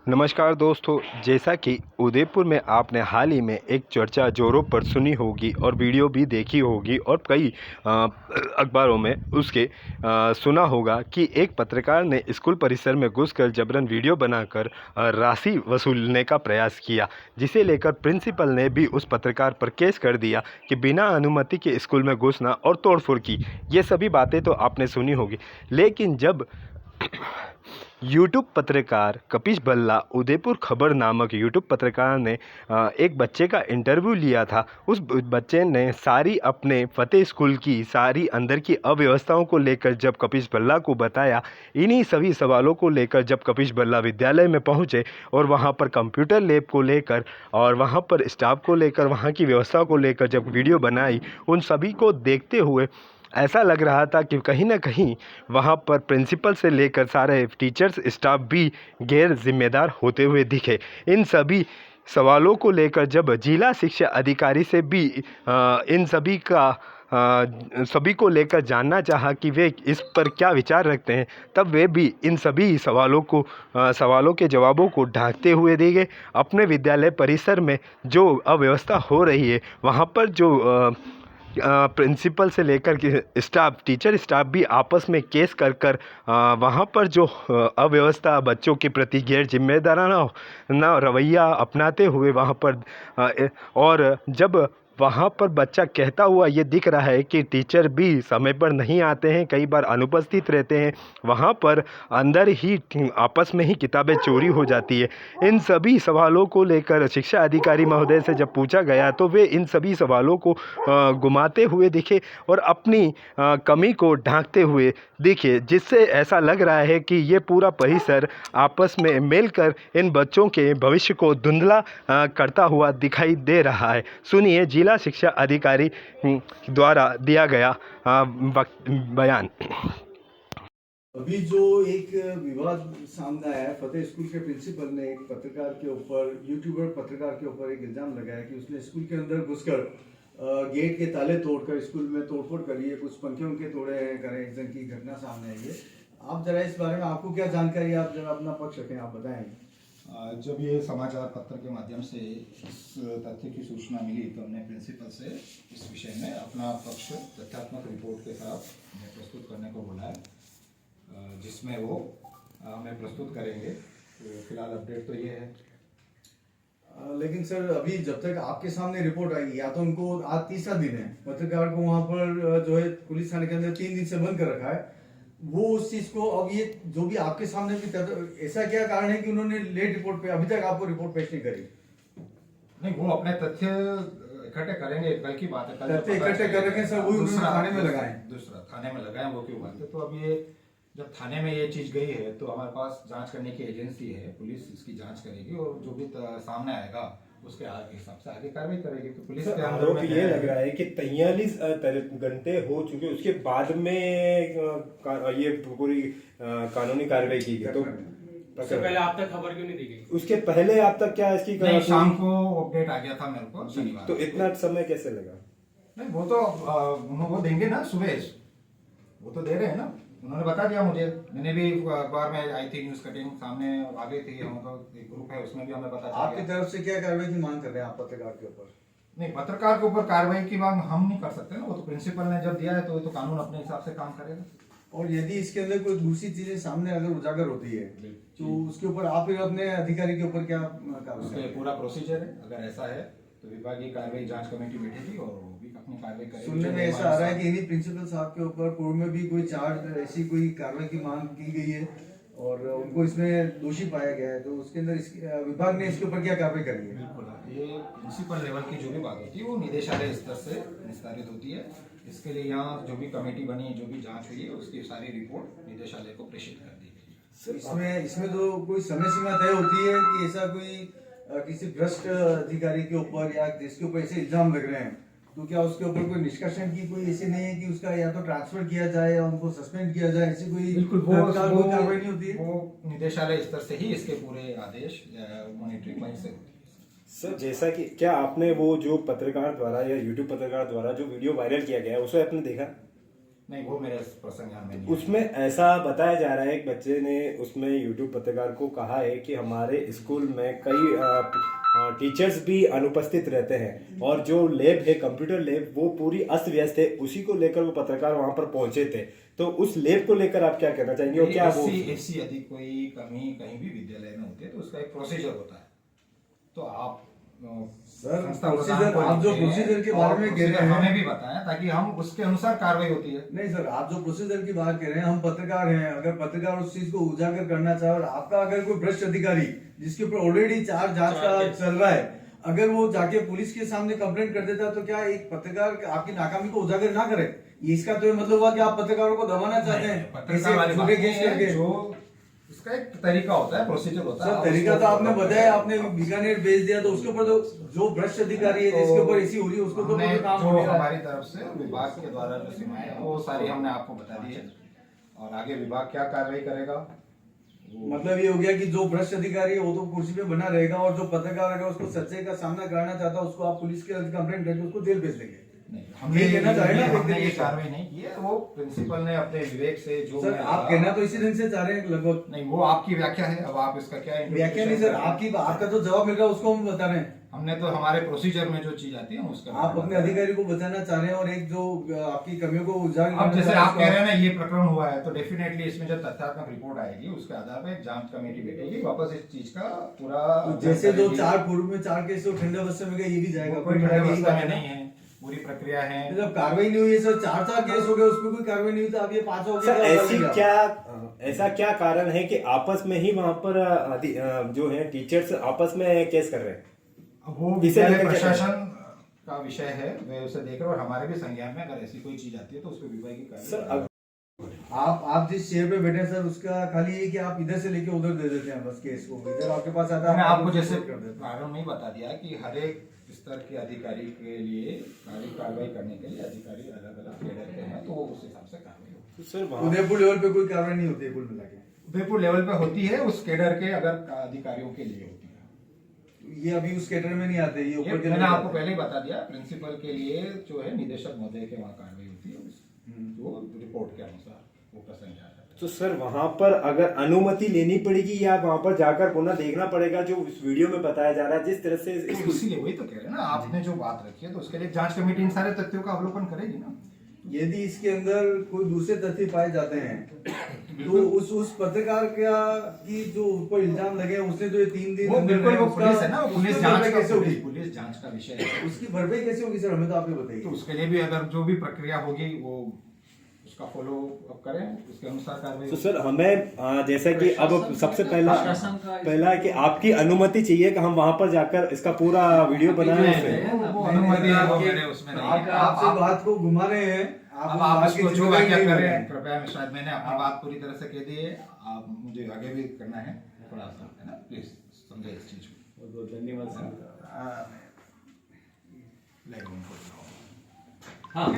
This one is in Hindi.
नमस्कार दोस्तों, जैसा कि उदयपुर में आपने हाल ही में एक चर्चा ज़ोरों पर सुनी होगी और वीडियो भी देखी होगी और कई अखबारों में उसके सुना होगा कि एक पत्रकार ने स्कूल परिसर में घुसकर जबरन वीडियो बनाकर राशि वसूलने का प्रयास किया, जिसे लेकर प्रिंसिपल ने भी उस पत्रकार पर केस कर दिया कि बिना अनुमति के स्कूल में घुसना और तोड़फोड़ की। ये सभी बातें तो आपने सुनी होगी, लेकिन जब यूट्यूब पत्रकार कपिश भल्ला उदयपुर खबर नामक यूट्यूब पत्रकार ने एक बच्चे का इंटरव्यू लिया था। उस बच्चे ने सारी अपने फतेह स्कूल की सारी अंदर की अव्यवस्थाओं को लेकर जब कपिश भल्ला को बताया, इन्हीं सभी सवालों को लेकर जब कपिश भल्ला विद्यालय में पहुंचे और वहां पर कंप्यूटर लैब को लेकर और वहां पर स्टाफ को लेकर वहां की व्यवस्था को लेकर जब वीडियो बनाई, उन सभी को देखते हुए ऐसा लग रहा था कि कहीं न कहीं वहाँ पर प्रिंसिपल से लेकर सारे टीचर्स स्टाफ भी गैर जिम्मेदार होते हुए दिखे। इन सभी सवालों को लेकर जब जिला शिक्षा अधिकारी से भी इन सभी को लेकर जानना चाहा कि वे इस पर क्या विचार रखते हैं, तब वे भी इन सभी सवालों के जवाबों को ढाँकते हुए दिखे। अपने विद्यालय परिसर में जो अव्यवस्था हो रही है, वहाँ पर जो प्रिंसिपल से लेकर के स्टाफ टीचर स्टाफ भी आपस में केस कर वहाँ पर जो अव्यवस्था बच्चों के प्रति गैर जिम्मेदाराना रवैया अपनाते हुए वहाँ पर और जब वहाँ पर बच्चा कहता हुआ ये दिख रहा है कि टीचर भी समय पर नहीं आते हैं, कई बार अनुपस्थित रहते हैं, वहाँ पर अंदर ही आपस में ही किताबें चोरी हो जाती है। इन सभी सवालों को लेकर शिक्षा अधिकारी महोदय से जब पूछा गया तो वे इन सभी सवालों को घुमाते हुए दिखे और अपनी कमी को ढांकते हुए दिखे, जिससे ऐसा लग रहा है कि ये पूरा परिसर आपस में मिलकर इन बच्चों के भविष्य को धुंधला करता हुआ दिखाई दे रहा है। सुनिए जिला शिक्षा अधिकारी द्वारा दिया गया बयान। अभी जो एक विवाद सामने आया है, फतेह स्कूल के प्रिंसिपल ने एक पत्रकार के ऊपर, यूट्यूबर पत्रकार के ऊपर एक इल्जाम लगाया कि उसने स्कूल के अंदर घुसकर गेट के ताले तोड़कर स्कूल में तोड़फोड़ करी है, कुछ पंखे उनके तोड़े हैं, करेक्शन की घटना सामने आई है। आप जरा इस बारे में आपको क्या जानकारी, आप जरा अपना पक्ष रखें, आप बताएं। जब ये समाचार पत्र के माध्यम से इस तथ्य की सूचना मिली तो हमने प्रिंसिपल से इस विषय में अपना पक्ष तथ्यात्मक रिपोर्ट के साथ प्रस्तुत करने को बोला है, जिसमें वो हमें प्रस्तुत करेंगे। तो फिलहाल अपडेट तो ये है। लेकिन सर, अभी जब तक आपके सामने रिपोर्ट आएगी, या तो उनको आज तीसरा दिन है, पत्रकार को वहां पर जो है पुलिस थाने के अंदर 3 दिन से बंद कर रखा है, वो उस चीज को अब ये जो भी आपके सामने भी ऐसा क्या कारण है कि उन्होंने लेट रिपोर्ट पे अभी तक आपको रिपोर्ट पेश नहीं करी? नहीं, वो अपने तथ्य इकट्ठे करेंगे, कल की बात है। तथ्य इकट्ठे कर रखे सर, वो थाने में लगाए, दूसरा थाने में लगाए, वो क्यों बात है। तो अब ये जब थाने में ये चीज गई है तो हमारे पास जांच करने की एजेंसी है, पुलिस इसकी जांच करेगी और जो भी सामने आएगा उसके हिसाब से आगे कार्रवाई करेगी। तो पुलिस के आरोप ये लग रहा है कि 43 घंटे हो चुके, उसके बाद में ये पूरी कानूनी कार्रवाई की गई। तो उससे पहले आप तक खबर क्यों नहीं दी गई? उसके पहले आप तक क्या इसकी नहीं, शाम को अपडेट आ गया था मेरे को शनिवार। तो इतना समय कैसे लगा? नहीं, वो तो वो देंगे ना, सुबह वो तो दे रहे हैं ना, उन्होंने बता दिया मुझे। मैंने भी अखबार में आई थी न्यूज कटिंग, सामने आ गई थी, उनका एक ग्रुप है उसमें भी हमें पता चला। आपकी तरफ से क्या कार्रवाई की मांग कर रहे हैं आप पत्रकार के ऊपर? नहीं, पत्रकार के ऊपर कार्रवाई की मांग हम नहीं कर सकते ना, वो तो प्रिंसिपल ने जब दिया है तो कानून अपने हिसाब से काम करेगा। और यदि इसके अंदर कोई दूसरी चीजें सामने अगर उजागर होती है तो उसके ऊपर आप अपने अधिकारी के ऊपर क्या कार्रवाई? पूरा प्रोसीजर है, अगर ऐसा है तो विभागीय कार्रवाई जांच कमेटी बैठेगी और वो भी अपनी कार्रवाई करेगी। सुनने में ऐसा आ रहा है कि इन्हीं प्रिंसिपल साहब के ऊपर पूर्व में भी कोई चार्ज, ऐसी कोई कार्रवाई की मांग की गई है और उनको इसमें दोषी पाया गया है, तो उसके अंदर विभाग ने इसके ऊपर क्या कार्रवाई करी है? बिल्कुल, ये प्रिंसिपल लेवल की जो भी बात होती है वो निदेशालय स्तर से निस्तारित होती है। इसके लिए यहाँ जो भी कमेटी बनी, जो भी जांच हुई है, उसकी सारी रिपोर्ट निदेशालय को प्रेषित कर दी गई। इसमें तो कोई समय सीमा तय होती है कि ऐसा कोई किसी भ्रष्ट अधिकारी के ऊपर या जिसके ऊपर ऐसे इल्जाम लग रहे हैं, तो क्या उसके ऊपर कोई निष्कासन की कोई ऐसी नहीं है कि उसका या तो ट्रांसफर किया जाए या उनको सस्पेंड किया जाए, ऐसी कोई कार्रवाई नहीं होती है? वो निदेशालय स्तर से ही इसके पूरे आदेश मॉनिटरिंग वहीं से होती है। सर, जैसा कि क्या आपने वो जो पत्रकार द्वारा या यूट्यूब पत्रकार द्वारा जो वीडियो वायरल किया गया है उसे आपने देखा? नहीं, वो मेरे प्रसंग ध्यान में नहीं है। उसमें ऐसा बताया जा रहा है, एक बच्चे ने उसमें यूट्यूब पत्रकार को कहा है कि हमारे स्कूल में कई टीचर्स भी अनुपस्थित रहते हैं और जो लैब है कंप्यूटर लैब वो पूरी अस्त व्यस्त है, उसी को लेकर वो पत्रकार वहां पर पहुंचे थे। तो उस लैब को लेकर आप क्या कहना चाहेंगे और क्या वो ऐसी यदि कोई कमी कहीं भी विद्यालय में होती है तो उसका एक प्रोसीजर होता है। तो आप सर, संस्था प्रोसीजर, प्रधान को आप जो लिखिए प्रोसीजर के और बारे में कह प्रोसीजर रहे हैं हमें भी बताएं ताकि हम उसके अनुसार कार्रवाई होती है। नहीं सर, आप जो प्रोसीजर की बात कर रहे हैं, हम पत्रकार हैं, अगर पत्रकार उस चीज को उजागर करना चाहे और आपका अगर कोई भ्रष्ट अधिकारी जिसके ऊपर ऑलरेडी चार जांच का चल रहा है, अगर वो जाके पुलिस के सामने कंप्लेंट कर देता तो क्या एक पत्रकार आपकी नाकामी को उजागर ना करे? इसका तो ये मतलब हुआ कि आप पत्रकारों को दबाना चाहते हैं पत्रकार वाली बात छोटे नहीं केस है, करके। जो इसका एक तरीका होता है, प्रोसीजर होता है। सर, तरीका तो आपने बताया, आपने बीकानेर भेज दिया तो उसके ऊपर तो जो भ्रष्ट अधिकारी है जिसके ऊपर ऐसी हो रही है उसको तो हमने कोई काम जो हो नहीं रहा है। हमारी तरफ से विभाग के द्वारा जो सीमाएं हैं वो सारी हमने आपको बता दी है और आगे विभाग क्या कार्रवाई करेगा मतलब ये हो गया कि जो भ्रष्ट अधिकारी है वो तो कुर्सी पे बना रहेगा और जो पत्रकार अगर उसको सच्चाई का सामना करना चाहता है उसको आप पुलिस के कंप्लेंट करके उसको जेल भेज देंगे। नहीं, हमने ये कहना चाह रहे हैं ना, हमने ये एक तरीके कार्रवाई नहीं की है। वो प्रिंसिपल ने अपने विवेक से जो सर, आप कहना तो इसी ढंग से चाह रहे हैं लगभग। नहीं, वो आपकी व्याख्या है। अब आप इसका क्या व्याख्या नहीं सर, आपकी आपका तो जवाब मिल रहा है उसको हम बता रहे हैं। हमने तो हमारे प्रोसीजर में जो चीज आती है उसका आप अपने अधिकारी को बचाना चाह रहे हैं और एक जो आपकी कमियों को उजागर अब करना जैसे चाह रहे हैं, आप कह रहे हैं ना ये प्रकरण हुआ है तो डेफिनेटली इसमें जब तथ्यात्मक रिपोर्ट आएगी उसके आधार पर एक जांच कमेटी बैठेगी, वापस इस चीज का पूरा तो जैसे जो चार पूर्व में 4 केस तो ठंडे बस्ते में गए, ये भी जाएगा? कोई ठंडे अवस्था में नहीं है, पूरी प्रक्रिया है। जब कार्रवाई नहीं हुई है सर, 4 केस हो गए उसमें कोई कार्रवाई नहीं हुई तो आप ये 5 हो सर गया। ऐसा क्या कारण है कि आपस में ही वहां पर जो है टीचर्स आपस में केस कर रहे हैं? अब वो इसे विद्यालय लेकर क्या प्रशासन का विषय है, वे उसे देख रहे हैं और हमारे भी संज्ञान में अगर ऐसी कोई चीज आती है तो उस पर विभागीय सर कार्रवाई। आप जिस चेयर पे बैठे हैं सर, उसका खाली ये कि आप इधर से लेके उधर दे देते हैं बस केस को, इधर आपके पास आता है मैंने आप आपको उसको जैसे कर देते हैं। प्रारंभ में ही बता दिया कि हर एक स्तर के अधिकारी के लिए कार्रवाई करने के लिए अधिकारी अलग अलग कैडर के हैं, तो उस हिसाब से कार्रवाई होगी। तो सर वहाँ उदयपुर लेवल पे कोई कार्रवाई नहीं होती है कुल मिला के? उदयपुर लेवल पे होती है, उस कैडर के अगर अधिकारियों के लिए होती है। ये अभी उस कैटर में नहीं आते, ये ये ऊपर के मैंने लेवल आपको पे। पहले ही बता दिया, प्रिंसिपल के लिए जो है निदेशक महोदय के वहाँ कार्रवाई होती है, जो रिपोर्ट के अनुसार वो प्रसंग आता है। तो सर वहां पर अगर अनुमति लेनी पड़ेगी या वहां पर जाकर पुनः देखना पड़ेगा जो इस वीडियो में बताया जा रहा है जिस तरह से तो इसीलिए वही तो कह रहे हैं ना, आपने जो बात रखी है तो उसके लिए जांच कमेटी इन सारे तथ्यों का अवलोकन करेगी ना। यदि इसके अंदर कोई दूसरे तथ्य पाए जाते हैं तो उस पत्रकार का की जो ऊपर इल्जाम लगे हैं उसने जो ये 3 दिन वो अंदर बिल्कुल रहे, वो उसका- पुलिस है ना, वो पुलिस उसकी जांच भरपाई का कैसे होगी? पुलिस जांच का विषय है। उसकी भरपाई कैसे होगी सर, हमें तो आप ही बताइए। तो उसके लिए भी अगर जो भी प्रक्रिया होगी वो उसका फॉलो अप करें, उसके अनुसार कार्रवाई। तो सर हमें जैसा कि अब सबसे पहला है कि आपकी अनुमति चाहिए कि हम वहां पर जाकर इसका पूरा वीडियो बनाएं उसमें। वो अनुमति वो मेरे उसमें नहीं है। आपसे बात को घुमा रहे हैं, अब उस आप बात इसको की जो जिम्मेदारी व्याख्या नहीं कर ले रहे रहे हैं, कृपया शायद मैंने अपनी बात पूरी तरह से कह दी है, आप मुझे आगे भी करना है थोड़ा सा, है ना, प्लीज समझे इस चीज को। बहुत बहुत धन्यवाद सर। लाइव उनको हाँ